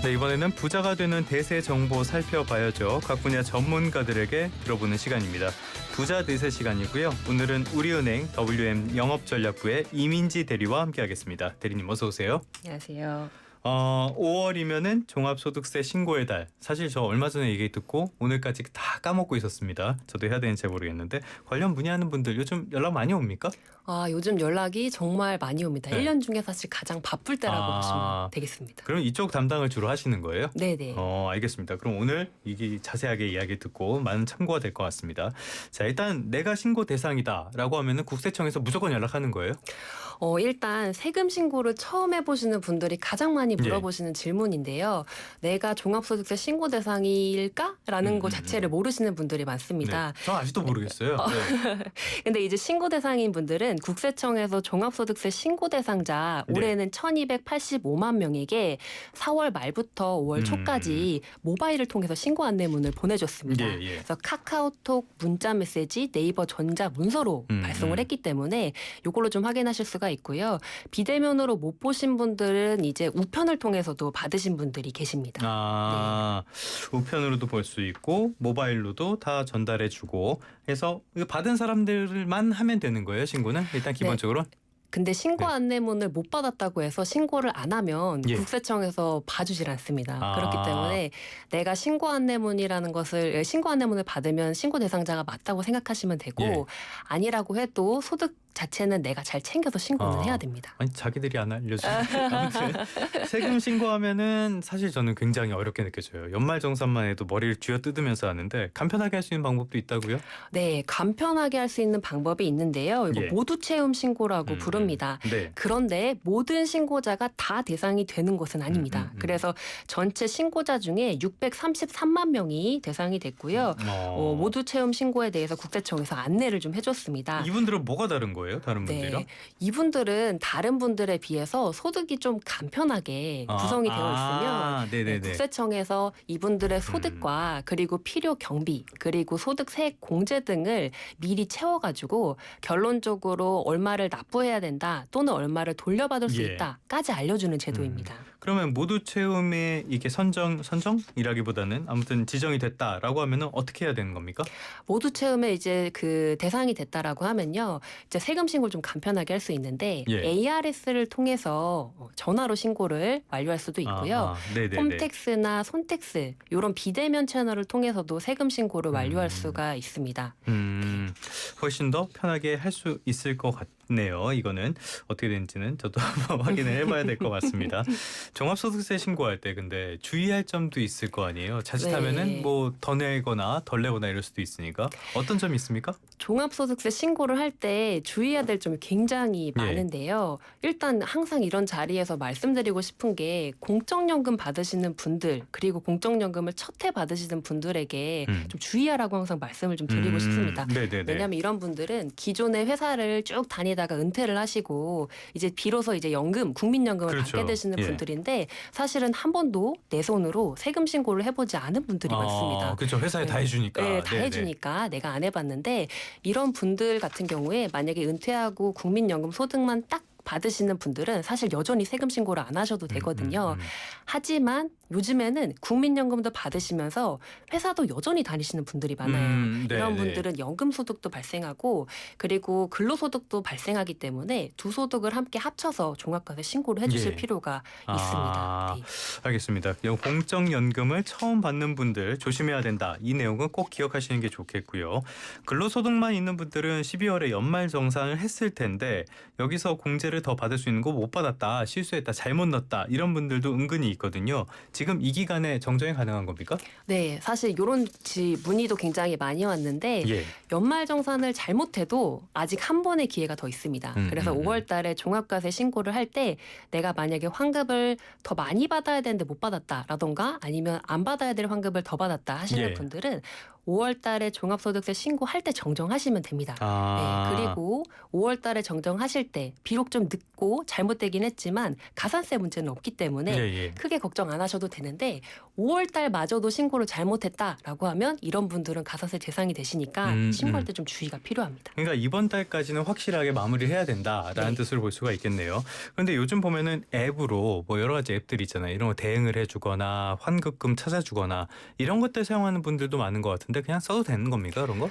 네, 이번에는 부자가 되는 대세 정보 살펴봐야죠. 각 분야 전문가들에게 들어보는 시간입니다. 부자 대세 시간이고요. 오늘은 우리은행 WM 영업전략부의 이민지 대리와 함께하겠습니다. 대리님 어서 오세요. 안녕하세요. 5월이면은 종합소득세 신고의 달. 사실 저 얼마 전에 얘기 듣고 오늘까지 다 까먹고 있었습니다. 저도 해야 되는지 잘 모르겠는데 관련 문의하는 분들 요즘 연락 많이 옵니까? 요즘 연락이 정말 많이 옵니다. 네. 1년 중에 사실 가장 바쁠 때라고 보시면 되겠습니다. 그럼 이쪽 담당을 주로 하시는 거예요? 네네. 알겠습니다. 그럼 오늘 이게 자세하게 이야기 듣고 많은 참고가 될 것 같습니다. 자, 일단 내가 신고 대상이다라고 하면은 국세청에서 무조건 연락하는 거예요? 일단 세금 신고를 처음 해보시는 분들이 가장 많이 물어보시는 질문인데요. 내가 종합소득세 신고 대상일까라는 것 자체를 모르시는 분들이 많습니다. 네. 저 아직도 모르겠어요. 네. 근데 이제 신고 대상인 분들은 국세청에서 종합소득세 신고 대상자 올해는 1,285만 명에게 4월 말부터 5월 초까지 모바일을 통해서 신고 안내문을 보내줬습니다. 그래서 카카오톡 문자 메시지, 네이버 전자 문서로 발송을 했기 때문에 이걸로 좀 확인하실 수가 있고요. 비대면으로 못 보신 분들은 이제 우편을 통해서도 받으신 분들이 계십니다. 우편으로도 볼 수 있고 모바일로도 다 전달해주고 해서 이거 받은 사람들만 하면 되는 거예요, 신고는? 일단 기본적으로? 네. 근데 신고 안내문을 못 받았다고 해서 신고를 안 하면 국세청에서 봐주질 않습니다. 그렇기 때문에 내가 신고 안내문을 받으면 신고 대상자가 맞다고 생각하시면 되고 아니라고 해도 소득 자체는 내가 잘 챙겨서 신고는 해야 됩니다. 아니 자기들이 안 알려줘. 아무튼 세금 신고하면은 사실 저는 굉장히 어렵게 느껴져요. 연말정산만 해도 머리를 쥐어뜯으면서 하는데 간편하게 할 수 있는 방법도 있다고요? 네, 간편하게 할 수 있는 방법이 있는데요. 이거 모두 채움 신고라고 부릅니다. 그런데 모든 신고자가 다 대상이 되는 것은 아닙니다. 그래서 전체 신고자 중에 633만 명이 대상이 됐고요. 모두 채움 신고에 대해서 국세청에서 안내를 좀 해줬습니다. 이분들은 뭐가 다른 거예요? 다른 분들이랑? 이분들은 다른 분들에 비해서 소득이 좀 간편하게 구성이 되어 있으면 국세청에서 이분들의 소득과 그리고 필요 경비 그리고 소득 세액 공제 등을 미리 채워가지고 결론적으로 얼마를 납부해야 된다 또는 얼마를 돌려받을 수 있다까지 알려주는 제도입니다. 그러면 모두 채움에 이게 선정이라기보다는 아무튼 지정이 됐다라고 하면은 어떻게 해야 되는 겁니까? 모두 채움에 이제 그 대상이 됐다라고 하면요, 이제 세금 신고를 좀 간편하게 할 수 있는데 ARS를 통해서 전화로 신고를 완료할 수도 있고요. 홈택스나 손택스 이런 비대면 채널을 통해서도 세금 신고를 완료할 수가 있습니다. 훨씬 더 편하게 할 수 있을 것 같네요. 이거는 어떻게 되는지는 저도 한번 확인을 해봐야 될 것 같습니다. 종합소득세 신고할 때 근데 주의할 점도 있을 거 아니에요. 자칫하면은 뭐 더 내거나 덜 내거나 이럴 수도 있으니까 어떤 점이 있습니까? 종합소득세 신고를 할 때 주의해야 될 점이 굉장히 많은데요. 일단 항상 이런 자리에서 말씀드리고 싶은 게 공적연금 받으시는 분들 그리고 공적연금을 첫 해 받으시는 분들에게 좀 주의하라고 항상 말씀을 좀 드리고 싶습니다. 왜냐하면 이런 분들은 기존의 회사를 쭉 다니다가 은퇴를 하시고 이제 비로소 이제 국민연금을 받게 되시는 분들인데 사실은 한 번도 내 손으로 세금 신고를 해보지 않은 분들이 많습니다. 그렇죠. 회사에 다 해주니까. 네, 다 해주니까 내가 안 해봤는데 이런 분들 같은 경우에 만약에 은퇴하고 국민연금 소득만 딱 받으시는 분들은 사실 여전히 세금 신고를 안 하셔도 되거든요. 하지만 요즘에는 국민연금도 받으시면서 회사도 여전히 다니시는 분들이 많아요. 이런 분들은 연금소득도 발생하고 그리고 근로소득도 발생하기 때문에 두 소득을 함께 합쳐서 종합과세 신고를 해주실 필요가 있습니다. 알겠습니다. 공적연금을 처음 받는 분들 조심해야 된다. 이 내용은 꼭 기억하시는 게 좋겠고요. 근로소득만 있는 분들은 12월에 연말정산을 했을 텐데 여기서 공제를 더 받을 수 있는 거 못 받았다, 실수했다, 잘못 넣었다 이런 분들도 은근히 있거든요. 지금 이 기간에 정정이 가능한 겁니까? 네, 사실 이런 문의도 굉장히 많이 왔는데 연말정산을 잘못해도 아직 한 번의 기회가 더 있습니다. 그래서 5월 달에 종합과세 신고를 할 때 내가 만약에 환급을 더 많이 받아야 되는데 못 받았다라던가 아니면 안 받아야 될 환급을 더 받았다 하시는 분들은 5월 달에 종합소득세 신고할 때 정정하시면 됩니다. 그리고 5월 달에 정정하실 때 비록 좀 조금 늦고 잘못되긴 했지만 가산세 문제는 없기 때문에 예, 예. 크게 걱정 안 하셔도 되는데 5월 달마저도 신고를 잘못했다라고 하면 이런 분들은 가산세 대상이 되시니까 신고할 때 좀 주의가 필요합니다. 그러니까 이번 달까지는 확실하게 마무리를 해야 된다라는 네. 뜻으로 볼 수가 있겠네요. 그런데 요즘 보면은 앱으로 뭐 여러 가지 앱들 있잖아요. 이런 거 대응을 해주거나 환급금 찾아주거나 이런 것들 사용하는 분들도 많은 것 같은데 그냥 써도 되는 겁니까 그런 거?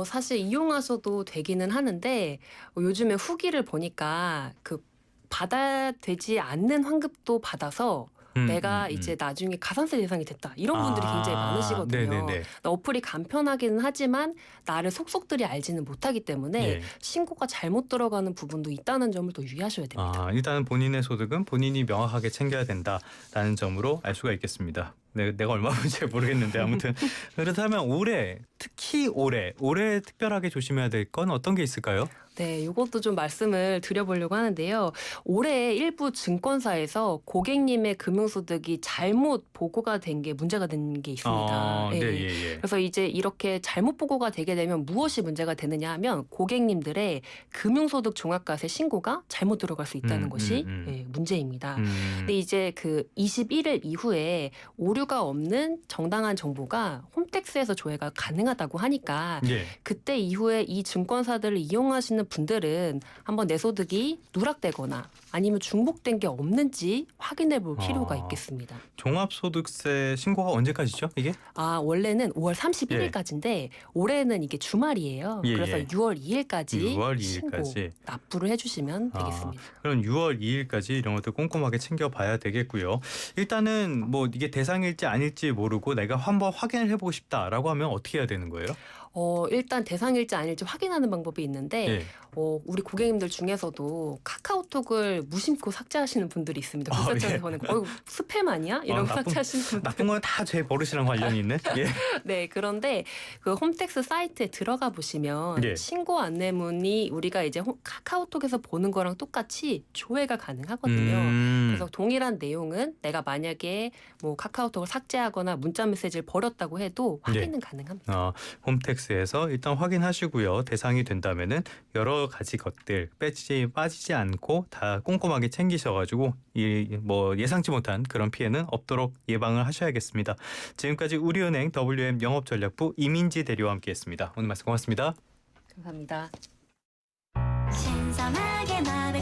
사실 이용하셔도 되기는 하는데 요즘에 후기를 보니까 그 받아되지 않는 환급도 받아서 내가 이제 나중에 가산세 대상이 됐다. 이런 분들이 굉장히 많으시거든요. 네네네. 어플이 간편하기는 하지만 나를 속속들이 알지는 못하기 때문에 예. 신고가 잘못 들어가는 부분도 있다는 점을 또 유의하셔야 됩니다. 일단은 본인의 소득은 본인이 명확하게 챙겨야 된다라는 점으로 알 수가 있겠습니다. 내가 얼마 문지 모르겠는데 아무튼 그렇다면 특히 올해 특별하게 조심해야 될 건 어떤 게 있을까요? 네, 이것도 좀 말씀을 드려보려고 하는데요. 올해 일부 증권사에서 고객님의 금융소득이 잘못 보고가 된 게 문제가 된 게 있습니다. 네, 예. 예, 예. 그래서 이제 이렇게 잘못 보고가 되게 되면 무엇이 문제가 되느냐 하면 고객님들의 금융소득 종합과세 신고가 잘못 들어갈 수 있다는 것이 예, 문제입니다. 근데 이제 그 21일 이후에 오류가 없는 정당한 정보가 홈택스에서 조회가 가능하다고 하니까 예. 그때 이후에 이 증권사들을 이용하시는 분들은 한번 내 소득이 누락되거나 아니면 중복된 게 없는지 확인해 볼 필요가 있겠습니다. 종합소득세 신고가 언제까지죠? 이게? 원래는 5월 31일까지인데 올해는 이게 주말이에요. 예, 그래서 예. 6월 2일까지 6월 신고 2일까지. 납부를 해주시면 되겠습니다. 그럼 6월 2일까지 이런 것들 꼼꼼하게 챙겨봐야 되겠고요. 일단은 뭐 이게 대상일지 아닐지 모르고 내가 한번 확인을 해보고 싶다라고 하면 어떻게 해야 되는 거예요? 일단 대상일지 아닐지 확인하는 방법이 있는데 예. 우리 고객님들 중에서도 카카오톡을 무심코 삭제하시는 분들이 있습니다. 문자창에서 보낸 거. 스팸 아니야? 이런 거 삭제하시는 분들. 나쁜 건 다 제 버릇이랑 관련이 있는? 예. 네, 그런데 그 홈택스 사이트에 들어가 보시면 예. 신고 안내문이 우리가 이제 카카오톡에서 보는 거랑 똑같이 조회가 가능하거든요. 그래서 동일한 내용은 내가 만약에 뭐 카카오톡을 삭제하거나 문자 메시지를 버렸다고 해도 확인은 가능합니다. 홈택스에서 일단 확인하시고요. 대상이 된다면은 여러 가지 것들 빠지지 않고 다 꼼꼼하게 챙기셔가지고 뭐 예상치 못한 그런 피해는 없도록 예방을 하셔야겠습니다. 지금까지 우리은행 WM 영업전략부 이민지 대리와 함께했습니다. 오늘 말씀 고맙습니다. 감사합니다. 신선하게 나를